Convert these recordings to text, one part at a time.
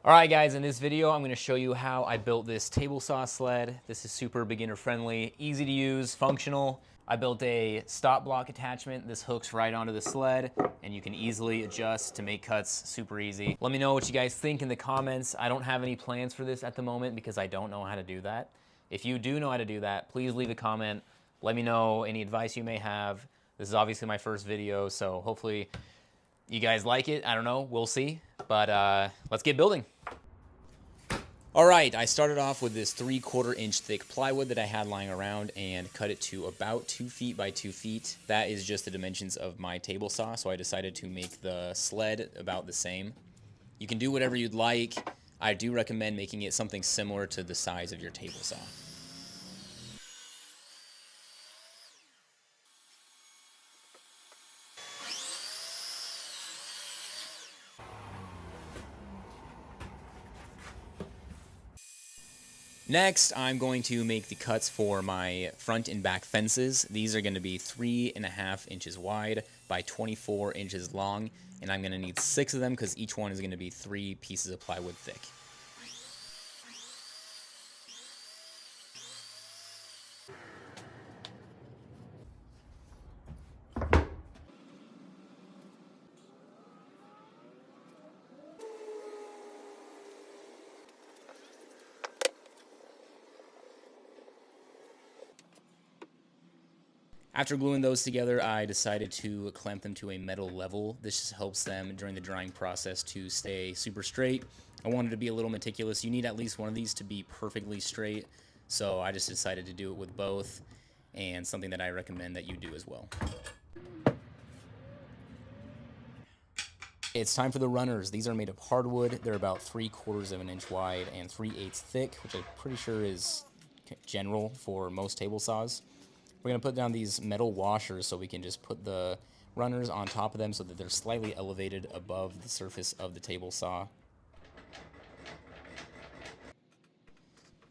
All right, guys, in this video, I'm gonna show you how I built this table saw sled. This is super beginner friendly, easy to use, functional. I built a stop block attachment. This hooks right onto the sled and you can easily adjust to make cuts super easy. Let me know what you guys think in the comments. I don't have any plans for this at the moment because I don't know how to do that. If you do know how to do that, please leave a comment. Let me know any advice you may have. This is obviously my first video, so hopefully you guys like it. I don't know, we'll see. But let's get building. All right, I started off with this 3/4 inch thick plywood that I had lying around and cut it to about 2 feet by 2 feet. That is just the dimensions of my table saw, so I decided to make the sled about the same. You can do whatever you'd like. I do recommend making it something similar to the size of your table saw. Next, I'm going to make the cuts for my front and back fences. These are going to be 3.5 inches wide by 24 inches long, and I'm going to need 6 of them because each one is going to be 3 pieces of plywood thick. After gluing those together, I decided to clamp them to a metal level. This just helps them during the drying process to stay super straight. I wanted to be a little meticulous. You need at least one of these to be perfectly straight, so I just decided to do it with both, and something that I recommend that you do as well. It's time for the runners. These are made of hardwood. They're about 3/4 of an inch wide and 3/8 thick, which I'm pretty sure is general for most table saws. We're going to put down these metal washers so we can just put the runners on top of them so that they're slightly elevated above the surface of the table saw.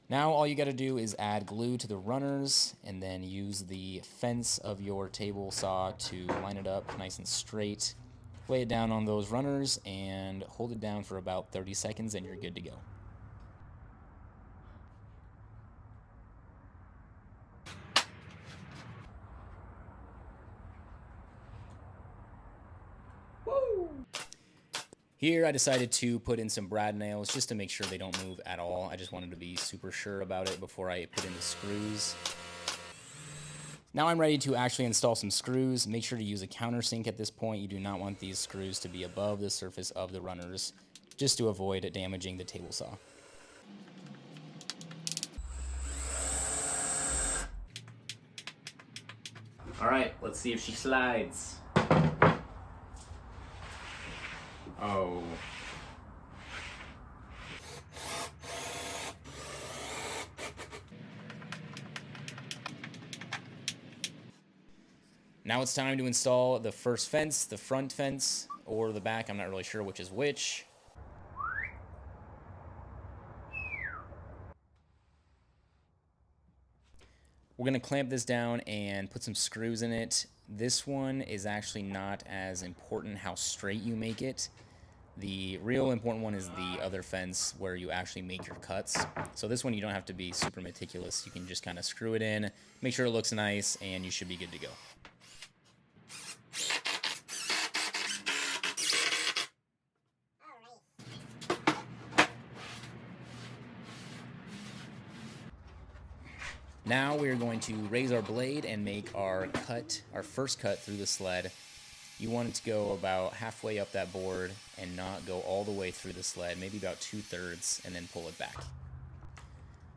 Now all you got to do is add glue to the runners and then use the fence of your table saw to line it up nice and straight. Lay it down on those runners and hold it down for about 30 seconds and you're good to go. Here I decided to put in some brad nails just to make sure they don't move at all. I just wanted to be super sure about it before I put in the screws. Now I'm ready to actually install some screws. Make sure to use a countersink at this point. You do not want these screws to be above the surface of the runners just to avoid damaging the table saw. All right, let's see if she slides. Oh. Now it's time to install the first fence, the front fence, or the back. I'm not really sure which is which. We're going to clamp this down and put some screws in it. This one is actually not as important how straight you make it. The real important one is the other fence where you actually make your cuts. So this one you don't have to be super meticulous. You can just kind of screw it in, make sure it looks nice, and you should be good to go. Now we're going to raise our blade and make our first cut through the sled. You want it to go about halfway up that board and not go all the way through the sled, maybe about 2/3, and then pull it back.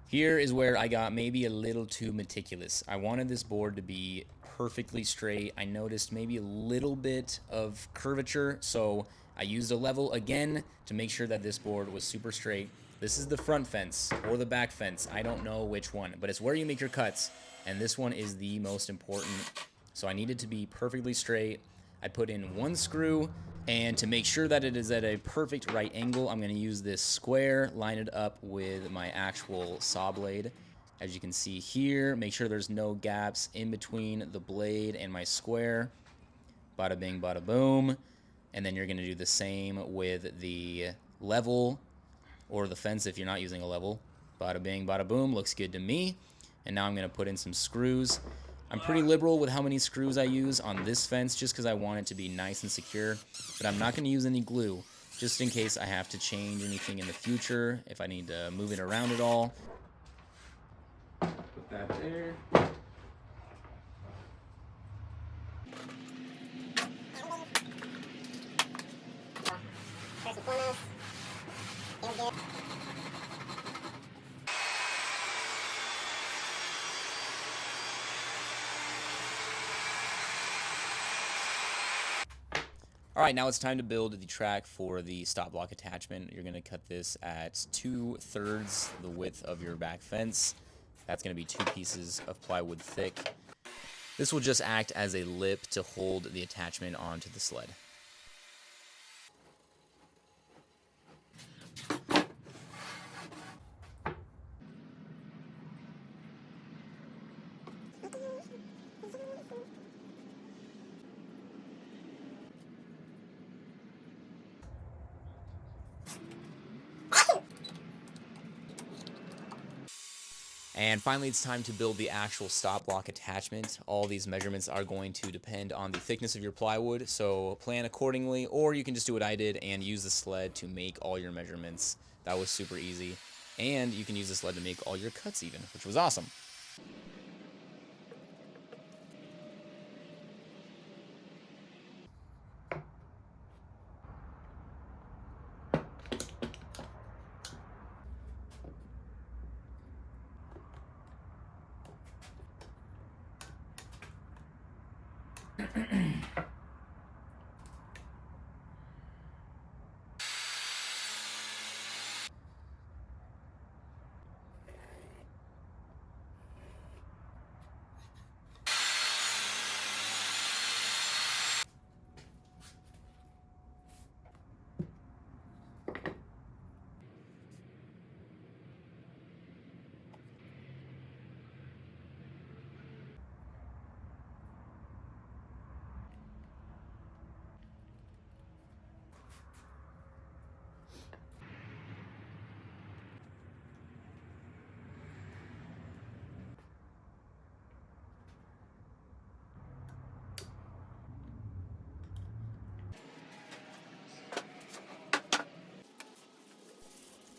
Here is where I got maybe a little too meticulous. I wanted this board to be perfectly straight. I noticed maybe a little bit of curvature, so I used a level again to make sure that this board was super straight. This is the front fence or the back fence. I don't know which one, but it's where you make your cuts, and this one is the most important. So I need it to be perfectly straight. I put in 1 screw, and to make sure that it is at a perfect right angle, I'm going to use this square, line it up with my actual saw blade. As you can see here, make sure there's no gaps in between the blade and my square. Bada bing, bada boom. And then you're going to do the same with the level. or the fence if you're not using a level. Bada bing, bada boom, looks good to me. And now I'm going to put in some screws. I'm pretty liberal with how many screws I use on this fence just because I want it to be nice and secure, but I'm not going to use any glue just in case I have to change anything in the future, if I need to move it around at all. Put that there. First and foremost, feel good. All right, now it's time to build the track for the stop block attachment. You're going to cut this at 2/3 the width of your back fence. That's going to be 2 pieces of plywood thick. This will just act as a lip to hold the attachment onto the sled. And finally, it's time to build the actual stop block attachment. All these measurements are going to depend on the thickness of your plywood, so plan accordingly, or you can just do what I did and use the sled to make all your measurements. That was super easy. And you can use the sled to make all your cuts even, which was awesome.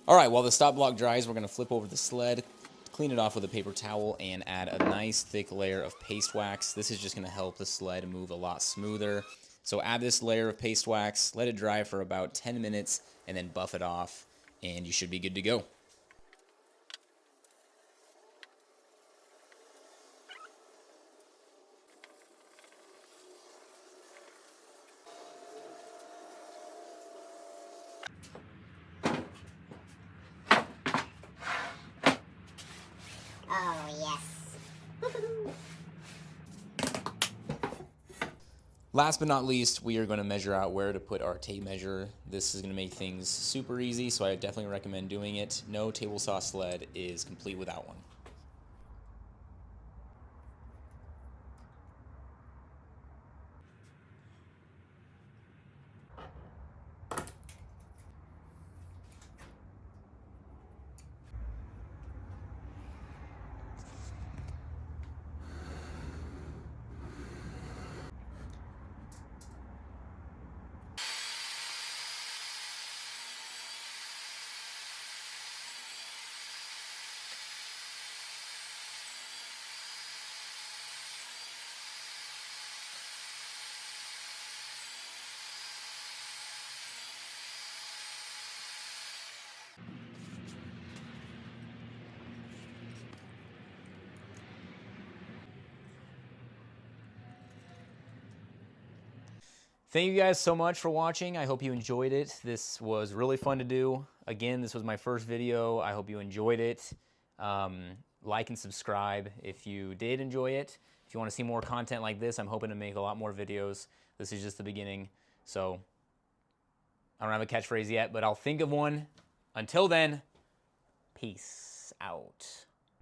All right, while the stop block dries, we're going to flip over the sled, clean it off with a paper towel, and add a nice thick layer of paste wax. This is just going to help the sled move a lot smoother. So add this layer of paste wax, let it dry for about 10 minutes, and then buff it off, and you should be good to go. Oh, yes. Last but not least, we are going to measure out where to put our tape measure. This is going to make things super easy, so I definitely recommend doing it. No table saw sled is complete without one. Thank you guys so much for watching. I hope you enjoyed it. This was really fun to do. Again, this was my first video. I hope you enjoyed it. Like and subscribe if you did enjoy it. If you want to see more content like this, I'm hoping to make a lot more videos. This is just the beginning. So I don't have a catchphrase yet, but I'll think of one. Until then, peace out.